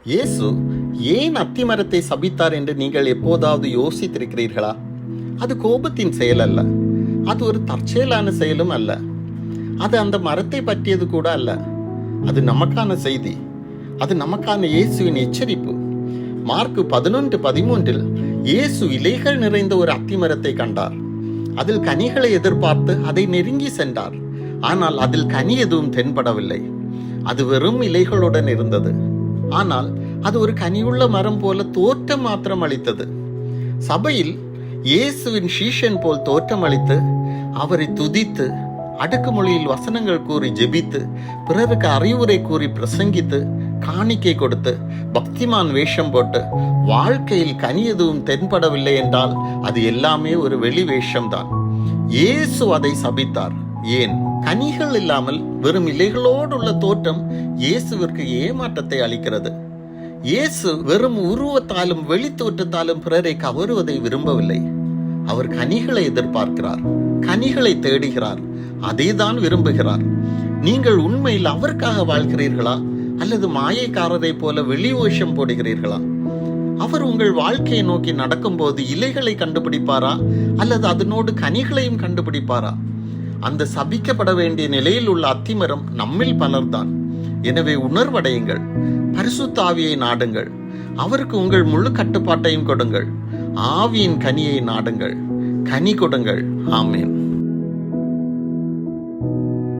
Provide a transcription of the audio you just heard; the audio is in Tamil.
இயேசு ஏன் அத்திமரத்தை சபித்தார் என்று நீங்கள் எப்போதாவது யோசித்திருக்கிறீர்களா? அது கோபத்தின் செயல் அல்ல, அது ஒரு தற்செயலான செயலும் அல்ல, அது அந்த மரத்தை பற்றியது கூட அல்ல. அது நமக்கான செய்தி, அது நமக்கான இயேசுவின் எச்சரிப்பு. மார்க் 11:13 இயேசு இலைகள் நிறைந்த ஒரு அத்திமரத்தை கண்டார். அதில் கனிகளை எதிர்பார்த்து அதை நெருங்கி சென்றார். ஆனால் அதில் கனி எதுவும் தென்படவில்லை. அது வெறும் இலைகளுடன் இருந்தது. ஆனால் அது ஒரு கனியுள்ள மரம் போல தோற்றம் மாத்திரம் அளித்தது. சபையில் இயேசுவின் சீஷன் போல் தோற்றம் அளித்து, அவரை துதித்து, அடுக்குமொழியில் வசனங்கள் கூறி ஜெபித்து, பிறருக்கு அறிவுரை கூறி பிரசங்கித்து, காணிக்கை கொடுத்து, பக்திமான் வேஷம் போட்டு வாழ்க்கையில் கனி எதுவும் தென்படவில்லை என்றால் அது எல்லாமே ஒரு வெளி வேஷம்தான். இயேசு அதை சபித்தார். ஏன்? கனிகள் இல்லாமல் வெறும் இலைகளோடு உள்ள தோற்றம் இயேசுவிற்கு ஏமாற்றத்தை அளிக்கிறது. இயேசு வெறும் உருவத்தாலும் வெளி தோற்றத்தாலும் பிறரை கவருவதை விரும்பவில்லை. அவர் கனிகளை எதிர்பார்க்கிறார், கனிகளை தேடுகிறார், அதைதான் விரும்புகிறார். நீங்கள் உண்மையில் அவருக்காக வாழ்கிறீர்களா அல்லது மாயைக்காரரை போல வெளி வேஷம் போடுகிறீர்களா? அவர் உங்கள் வாழ்க்கையை நோக்கி நடக்கும்போது இலைகளை கண்டுபிடிப்பாரா அல்லது அதனோடு கனிகளையும் கண்டுபிடிப்பாரா? அந்த சபிக்கப்பட வேண்டிய நிலையில் உள்ள அத்திமரம் நம்மில் பலர்தான். எனவே உணர்வடையுங்கள், பரிசுத்த ஆவியை நாடுங்கள், அவருக்கு உங்கள் முழு கட்டுப்பாட்டையும் கொடுங்கள், ஆவியின் கனியை நாடுங்கள், கனி கொடுங்கள். ஆமென்.